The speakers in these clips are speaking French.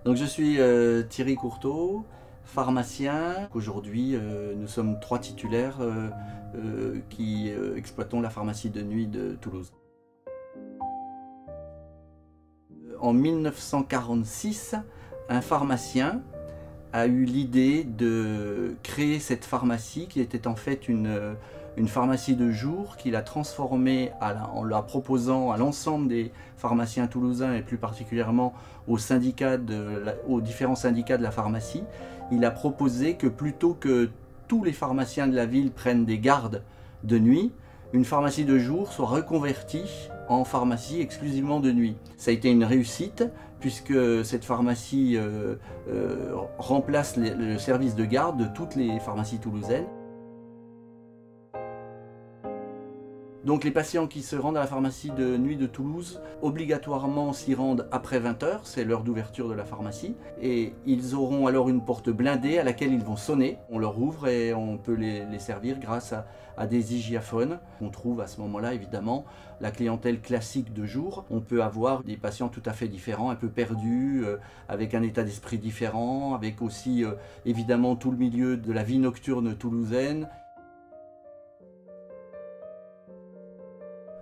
Donc je suis Thierry Courteau, pharmacien. Aujourd'hui, nous sommes 3 titulaires qui exploitons la pharmacie de nuit de Toulouse. En 1946, un pharmacien a eu l'idée de créer cette pharmacie qui était en fait une pharmacie de jour qu'il a transformée en la proposant à l'ensemble des pharmaciens toulousains et plus particulièrement aux différents syndicats de la pharmacie. Il a proposé que plutôt que tous les pharmaciens de la ville prennent des gardes de nuit, une pharmacie de jour soit reconvertie en pharmacie exclusivement de nuit. Ça a été une réussite puisque cette pharmacie remplace le service de garde de toutes les pharmacies toulousaines. Donc les patients qui se rendent à la pharmacie de nuit de Toulouse, obligatoirement s'y rendent après 20 h, c'est l'heure d'ouverture de la pharmacie, et ils auront alors une porte blindée à laquelle ils vont sonner. On leur ouvre et on peut les servir grâce à des hygiaphones. On trouve à ce moment-là évidemment la clientèle classique de jour. On peut avoir des patients tout à fait différents, un peu perdus, avec un état d'esprit différent, avec aussi évidemment tout le milieu de la vie nocturne toulousaine.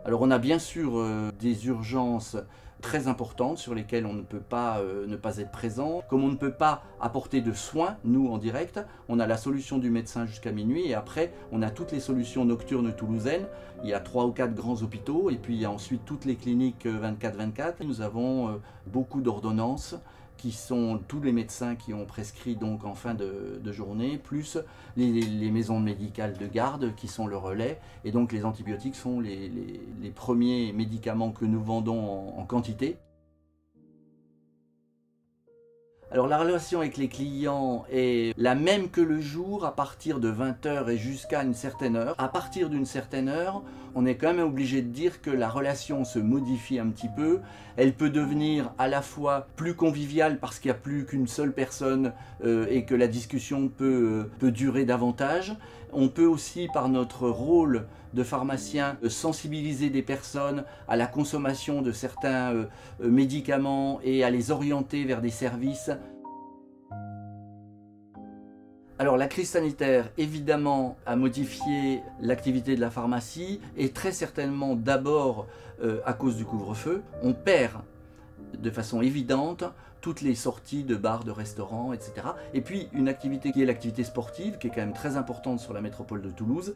Alors on a bien sûr des urgences très importantes sur lesquelles on ne peut pas ne pas être présent. Comme on ne peut pas apporter de soins, nous en direct, on a la solution du médecin jusqu'à minuit et après on a toutes les solutions nocturnes toulousaines. Il y a 3 ou 4 grands hôpitaux et puis il y a ensuite toutes les cliniques 24/24. Nous avons beaucoup d'ordonnances qui sont tous les médecins qui ont prescrit donc en fin de journée, plus les maisons médicales de garde qui sont le relais. Et donc les antibiotiques sont les premiers médicaments que nous vendons en quantité. Alors la relation avec les clients est la même que le jour à partir de 20 h et jusqu'à une certaine heure. À partir d'une certaine heure, on est quand même obligé de dire que la relation se modifie un petit peu. Elle peut devenir à la fois plus conviviale parce qu'il n'y a plus qu'une seule personne et que la discussion peut durer davantage. On peut aussi, par notre rôle de pharmacien, sensibiliser des personnes à la consommation de certains médicaments et à les orienter vers des services. Alors la crise sanitaire, évidemment, a modifié l'activité de la pharmacie et très certainement d'abord à cause du couvre-feu. On perd de façon évidente toutes les sorties de bars, de restaurants, etc. Et puis une activité qui est l'activité sportive, qui est quand même très importante sur la métropole de Toulouse.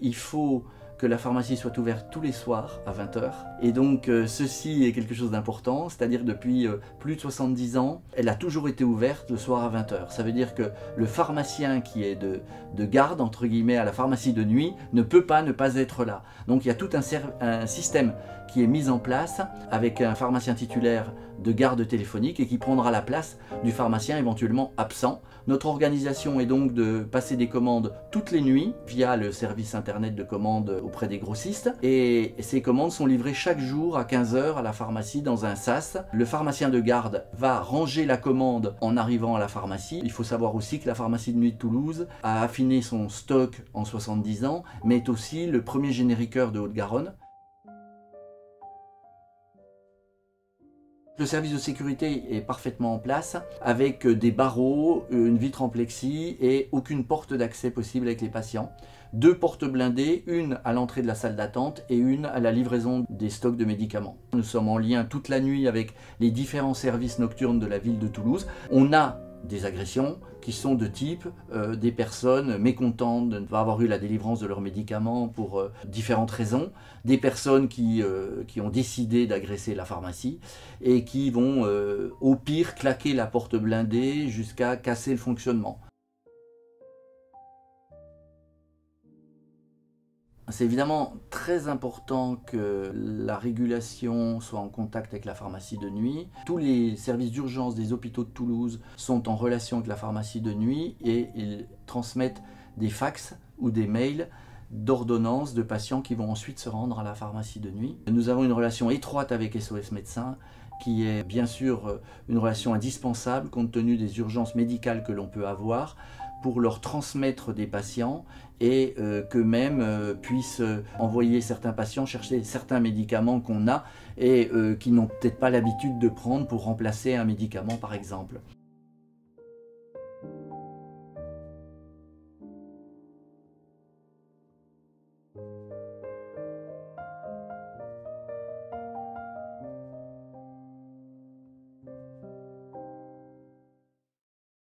Il faut que la pharmacie soit ouverte tous les soirs à 20 h. Et donc ceci est quelque chose d'important, c'est-à-dire depuis plus de 70 ans, elle a toujours été ouverte le soir à 20 h. Ça veut dire que le pharmacien qui est de garde, entre guillemets, à la pharmacie de nuit, ne peut pas ne pas être là. Donc il y a tout un système qui est mis en place avec un pharmacien titulaire de garde téléphonique et qui prendra la place du pharmacien éventuellement absent. Notre organisation est donc de passer des commandes toutes les nuits via le service internet de commande auprès des grossistes et ces commandes sont livrées chaque jour à 15 h à la pharmacie dans un sas. Le pharmacien de garde va ranger la commande en arrivant à la pharmacie. Il faut savoir aussi que la pharmacie de nuit de Toulouse a affiné son stock en 70 ans, mais est aussi le premier génériqueur de Haute-Garonne. Le service de sécurité est parfaitement en place avec des barreaux, une vitre en plexi et aucune porte d'accès possible avec les patients. 2 portes blindées, une à l'entrée de la salle d'attente et une à la livraison des stocks de médicaments. Nous sommes en lien toute la nuit avec les différents services nocturnes de la ville de Toulouse. On a des agressions qui sont de type des personnes mécontentes de ne pas avoir eu la délivrance de leurs médicaments pour différentes raisons, des personnes qui ont décidé d'agresser la pharmacie et qui vont au pire claquer la porte blindée jusqu'à casser le fonctionnement. C'est évidemment très important que la régulation soit en contact avec la pharmacie de nuit. Tous les services d'urgence des hôpitaux de Toulouse sont en relation avec la pharmacie de nuit et ils transmettent des fax ou des mails d'ordonnances de patients qui vont ensuite se rendre à la pharmacie de nuit. Nous avons une relation étroite avec SOS Médecins qui est bien sûr une relation indispensable compte tenu des urgences médicales que l'on peut avoir pour leur transmettre des patients et qu'eux-mêmes puissent envoyer certains patients chercher certains médicaments qu'on a et qui n'ont peut-être pas l'habitude de prendre pour remplacer un médicament par exemple.